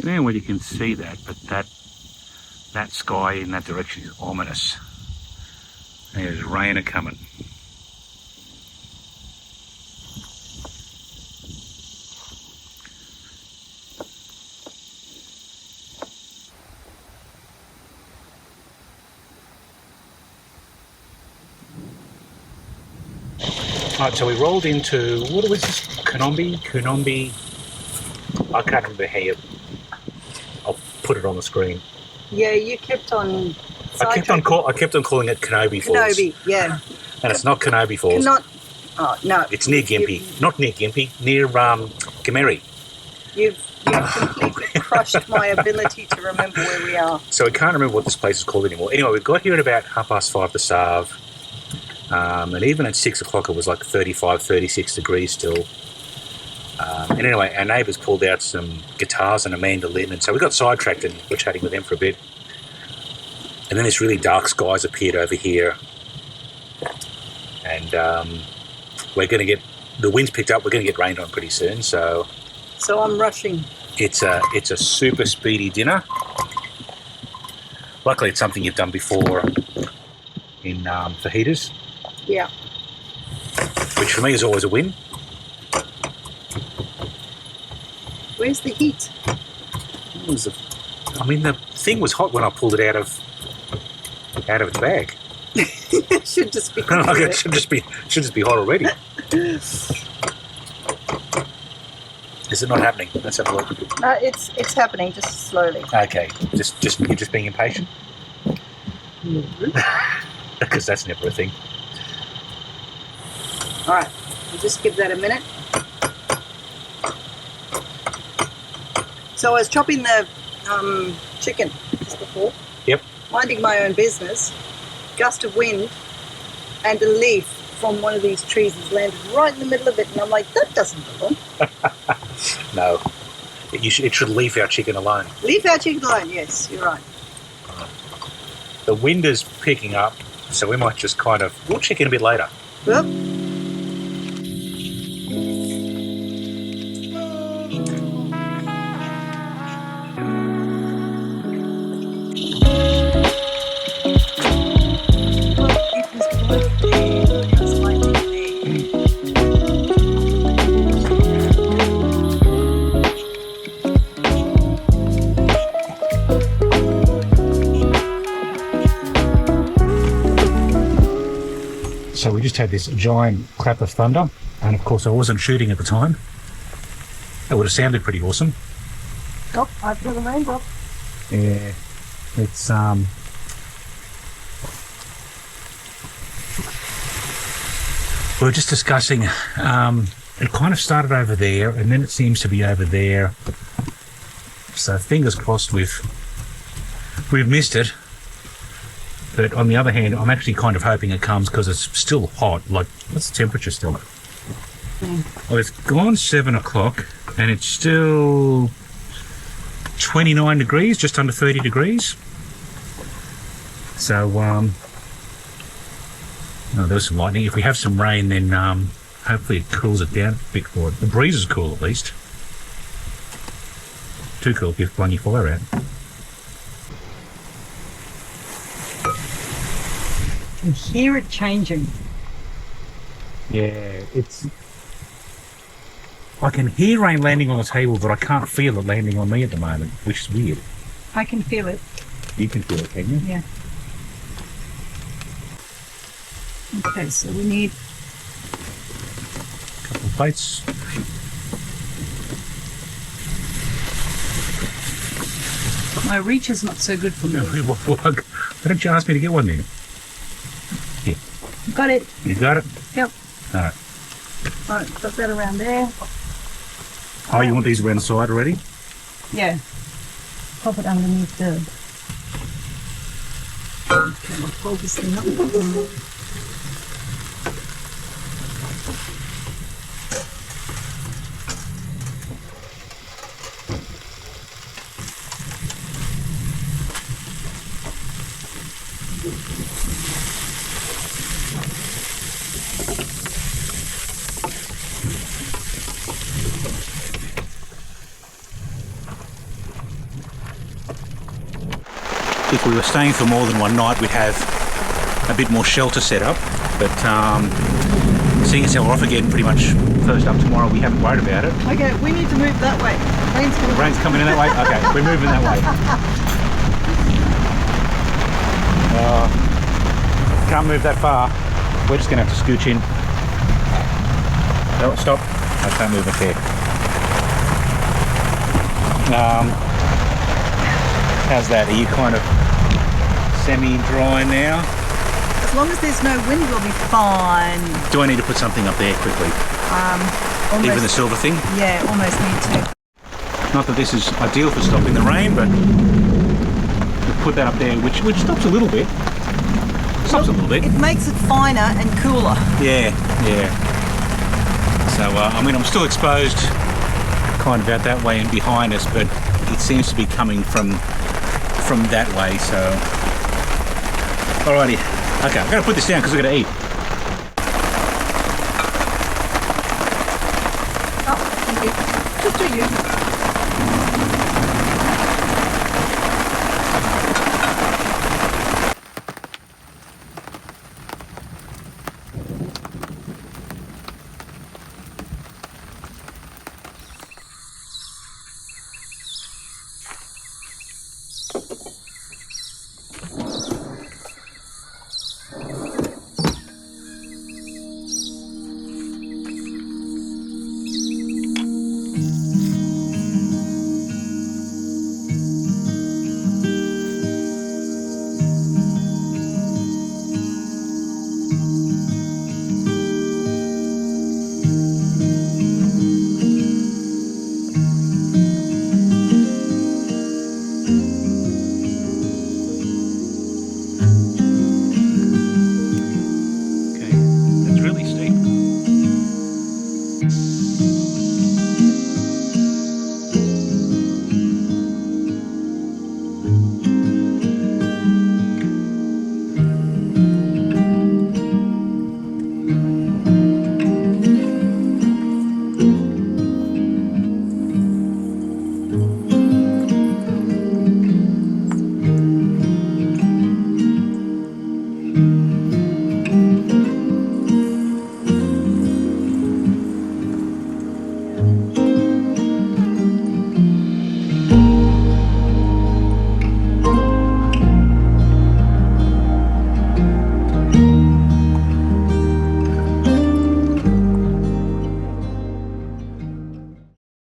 I don't know whether you can see that, but that sky in that direction is ominous. There's rain a coming. Right, so we rolled into, what was this? Kinombi? I can't remember how you... I'll put it on the screen. Yeah, you kept on... I kept on calling it Kinombi Falls. Kinombi, yeah. And it's not Kinombi Falls. Oh, no. It's near Gympie. Not near Gympie, near Goomeri. You've completely crushed my ability to remember where we are. So I can't remember what this place is called anymore. Anyway, we got here at about 5:30 to Sarve. And even at 6 o'clock it was like 35, 36 degrees still. And anyway, our neighbours pulled out some guitars and a mandolin, and so we got sidetracked and we're chatting with them for a bit. And then this really dark skies appeared over here. And we're going to get... The wind's picked up, we're going to get rained on pretty soon, so... So I'm rushing. It's a super speedy dinner. Luckily it's something you've done before in fajitas. Yeah. Which for me is always a win. Where's the heat? I mean, the thing was hot when I pulled it out of its bag. It should just be hot. It should just be hot already. Is it not happening? Let's have a look. It's happening, just slowly. Okay, you're just being impatient. Because that's never a thing. All right, we'll just give that a minute. So I was chopping the chicken just before. Yep. Minding my own business. Gust of wind and a leaf from one of these trees has landed right in the middle of it, and I'm like, that doesn't belong. No, it should leave our chicken alone. Leave our chicken alone. Yes, you're right. The wind is picking up, so we might just we'll check in a bit later. Well. So we just had this giant clap of thunder, and of course I wasn't shooting at the time. It would have sounded pretty awesome. Oh, I've got a raindrop. Yeah, it's we were just discussing, it kind of started over there and then it seems to be over there. So fingers crossed we've missed it. But on the other hand, I'm actually kind of hoping it comes because it's still hot. Like, what's the temperature still? Well, it's gone 7 o'clock and it's still 29 degrees, just under 30 degrees. So, there's some lightning. If we have some rain, then hopefully it cools it down a bit for it. The breeze is cool at least. Too cool if you've blown your fire out. I can hear it changing. Yeah, I can hear rain landing on the table, but I can't feel it landing on me at the moment, which is weird. I can feel it. You can feel it, can you? Yeah. Okay, so we need a couple of plates. My reach is not so good for me. Why don't you ask me to get one then? Here. Got it. You got it? Yep. Alright. Alright, got that around there. Oh, you want these around the side already? Yeah. Pop it underneath the... Okay, I'll fold this thing up. we were staying for more than one night, we'd have a bit more shelter set up. But seeing as how we're off again pretty much first up tomorrow, we haven't worried about it. Okay, we need to move that way. Rain's coming in that way? Okay, we're moving that way. Can't move that far. We're just going to have to scooch in. Oh, stop. I can't move it there. How's that? Are you kind of semi-dry now? As long as there's no wind, we'll be fine. Do I need to put something up there quickly? Almost, Even the silver thing? Yeah, almost need to. Not that this is ideal for stopping the rain, but we'll put that up there, which stops a little bit. Stops a little bit. It makes it finer and cooler. Yeah, yeah. So, I mean, I'm still exposed kind of out that way and behind us, but it seems to be coming from that way, so... Alrighty. Okay, I'm going to put this down because we're going to eat. Oh, thank you. Just do you.